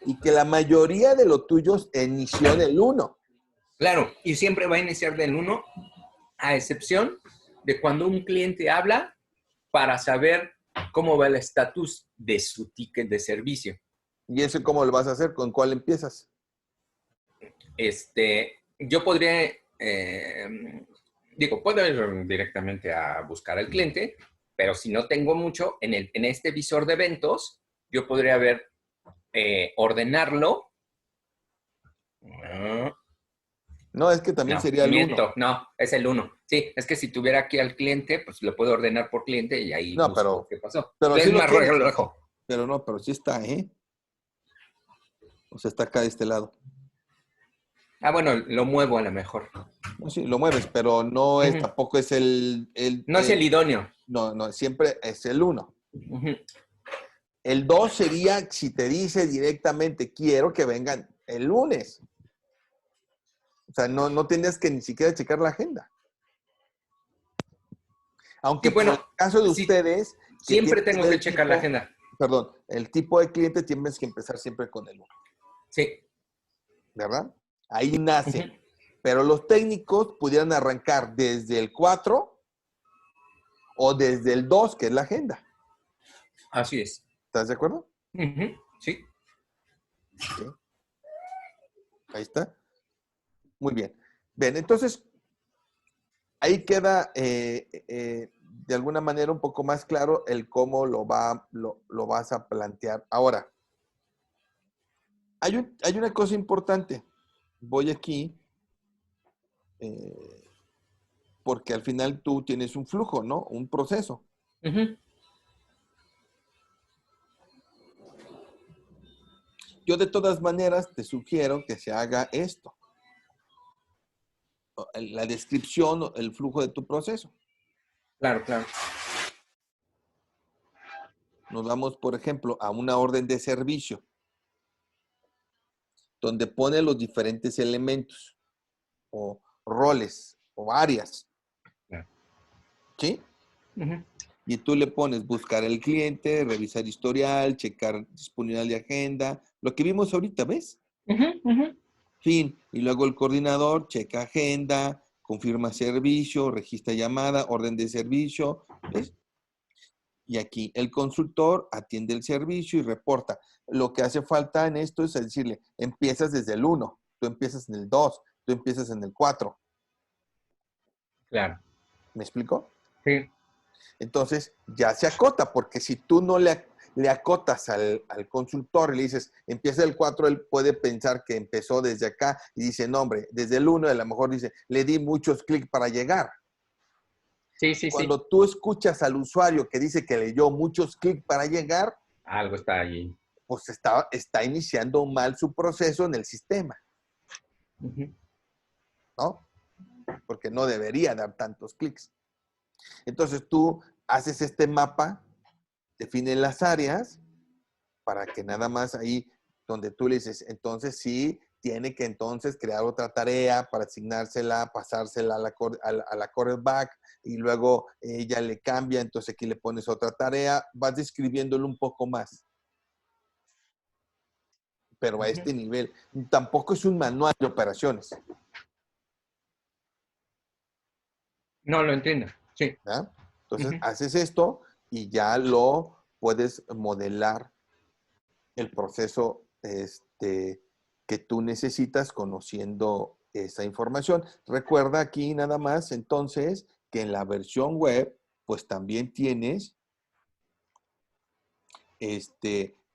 y que la mayoría de los tuyos inició en el 1. Claro, y siempre va a iniciar del 1, a excepción de cuando un cliente habla para saber cómo va el estatus de su ticket de servicio. ¿Y eso cómo lo vas a hacer? ¿Con cuál empiezas? Yo podría, puedo ir directamente a buscar al cliente, pero si no tengo mucho, en este visor de eventos, yo podría ver, ordenarlo. No, es que también No, sería el 1. miento, no, es el 1. Sí, es que si tuviera aquí al cliente, pues lo puedo ordenar por cliente y ahí No, busco qué pasó. pero sí Es lo más tienes. reloj. Pero no, pero sí está, ¿eh? O sea, está acá de este lado. Ah, bueno, lo muevo a lo mejor. No, sí, lo mueves, pero no es, tampoco es No es el idóneo. No, siempre es el 1. Ujú. El 2 sería si te dice directamente, quiero que vengan el lunes. O sea, no tendrías que ni siquiera checar la agenda. Aunque Sí, por el bueno, caso de sí, ustedes, que siempre tienen que tengo ver que el checar la tipo, agenda. perdón, el tipo de cliente tienes que empezar siempre con el 1, Sí. ¿verdad? Ahí nace. Ujú. Pero los técnicos pudieran arrancar desde el 4 o desde el 2, que es la agenda. Así es. ¿Estás de acuerdo? Ujú. Sí. Sí. Ahí está. Muy bien. Bien, entonces, ahí queda de alguna manera un poco más claro el cómo lo vas a plantear. Ahora, hay una cosa importante. Voy aquí, porque al final tú tienes un flujo, ¿no? Un proceso. Ujú. Yo de todas maneras te sugiero que se haga esto. La descripción, el flujo de tu proceso. Claro, claro. Nos vamos, por ejemplo, a una orden de servicio, donde pone los diferentes elementos o roles o áreas. Claro. ¿Sí? Ujú. Y tú le pones buscar el cliente, revisar historial, checar disponibilidad de agenda, lo que vimos ahorita, ¿ves? Ujú, ujú. Fin. Y luego el coordinador checa agenda, confirma servicio, registra llamada, orden de servicio, ¿ves? Y aquí el consultor atiende el servicio y reporta. Lo que hace falta en esto es decirle, empiezas desde el 1, tú empiezas en el 2, tú empiezas en el 4. Claro. ¿Me explico? Sí. Entonces ya se acota, porque si tú no le acotas al consultor y le dices, empieza el 4, él puede pensar que empezó desde acá y dice, no, hombre, desde el 1, a lo mejor dice, le di muchos clics para llegar. Sí, sí, sí. Cuando tú escuchas al usuario que dice que le dio muchos clics para llegar, Algo está ahí. pues está iniciando mal su proceso en el sistema, Ujú. ¿no? Porque no debería dar tantos clics. Entonces tú haces este mapa, defines las áreas, para que nada más ahí donde tú le dices, entonces sí, tiene que entonces crear otra tarea para asignársela, pasársela a la quarterback y luego ella le cambia, entonces aquí le pones otra tarea, vas describiéndolo un poco más. Pero a Ujú. este nivel, tampoco es un manual de operaciones, No lo entiendo. Sí. ¿verdad? Entonces Ujú. haces esto y ya lo puedes modelar el proceso que tú necesitas conociendo esa información. Recuerda aquí nada más entonces que en la versión web pues también tienes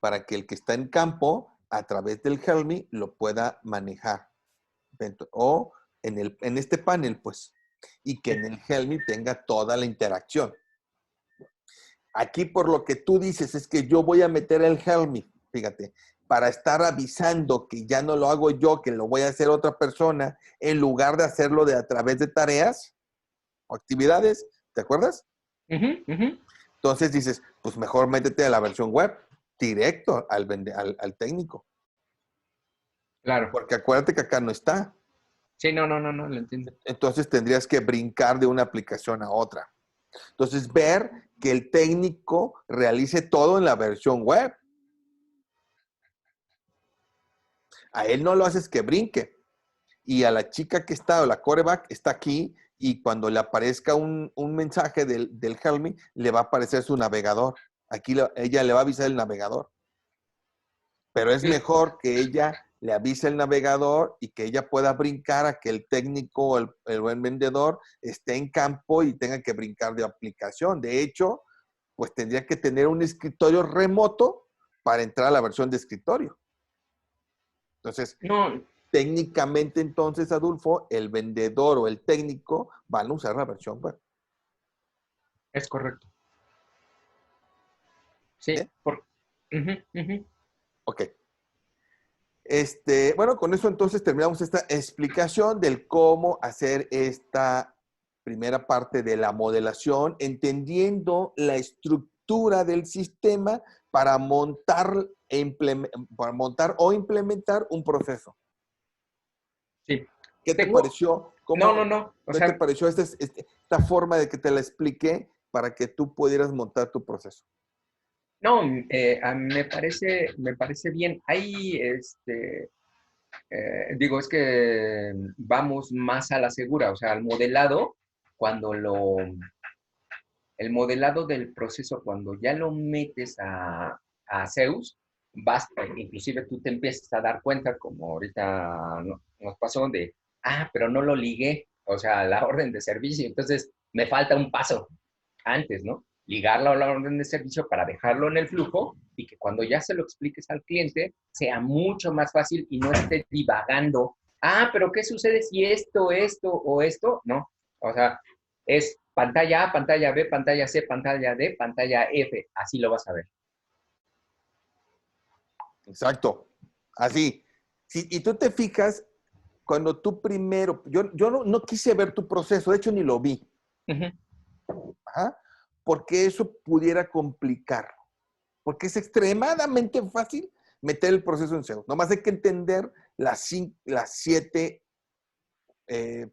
para que el que está en campo a través del Helm lo pueda manejar o en este panel pues y que en el Helm tenga toda la interacción. Aquí por lo que tú dices es que yo voy a meter el Helm, fíjate, para estar avisando que ya no lo hago yo, que lo voy a hacer otra persona, en lugar de hacerlo a través de tareas o actividades, ¿te acuerdas? Ujú, ujú. Entonces dices, pues mejor métete a la versión web, directo al técnico, Claro. porque acuérdate que acá no está. Sí, no, no, no, no, lo entiendo. Entonces tendrías que brincar de una aplicación a otra. Entonces ver que el técnico realice todo en la versión web. A él no lo haces que brinque. Y a la chica que está, o la quarterback, está aquí, y cuando le aparezca un mensaje del Helmy, le va a aparecer su navegador. Aquí ella le va a avisar el navegador. Pero es Sí. mejor que ella le avise el navegador y que ella pueda brincar a que el técnico o el buen vendedor esté en campo y tenga que brincar de aplicación. De hecho, pues tendría que tener un escritorio remoto para entrar a la versión de escritorio. Entonces, No, técnicamente entonces, Adolfo, el vendedor o el técnico van a usar la versión web. es correcto. ¿Sí? Sí, ujú, ujú. Ok. Bueno, con eso entonces terminamos esta explicación del cómo hacer esta primera parte de la modelación, entendiendo la estructura del sistema para montar, para montar o implementar un proceso. Sí. ¿Qué te Tengo, pareció? no. O ¿Qué te sea, pareció esta forma de que te la expliqué para que tú pudieras montar tu proceso? no, me parece bien. Hay, digo, es que vamos más a la segura, o sea, al modelado, cuando el modelado del proceso, cuando ya lo metes a Zeus, basta, inclusive tú te empiezas a dar cuenta, como ahorita nos pasó, de, pero no lo ligué, o sea, la orden de servicio, entonces me falta un paso antes, ¿no? Ligarlo a la orden de servicio para dejarlo en el flujo y que cuando ya se lo expliques al cliente sea mucho más fácil y no esté divagando. Pero ¿qué sucede si esto o esto? No. O sea, es pantalla A, pantalla B, pantalla C, pantalla D, pantalla F. Así lo vas a ver. Exacto. Así. Y tú te fijas, cuando tú primero, yo no quise ver tu proceso, de hecho ni lo vi. Uh-huh. Ajá, porque eso pudiera complicar. Porque es extremadamente fácil meter el proceso en SEO. Nomás hay que entender las 7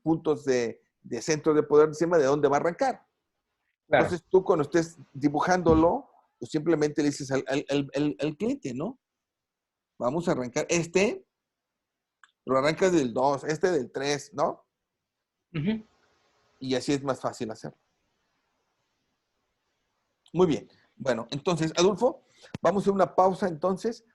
puntos de centro de poder encima de dónde va a arrancar. Claro. Entonces tú cuando estés dibujándolo, pues simplemente le dices al cliente, ¿no? Vamos a arrancar lo arrancas del 2, del 3, ¿no? Uh-huh. Y así es más fácil hacerlo. Muy bien. Bueno, entonces, Adolfo, vamos a hacer una pausa entonces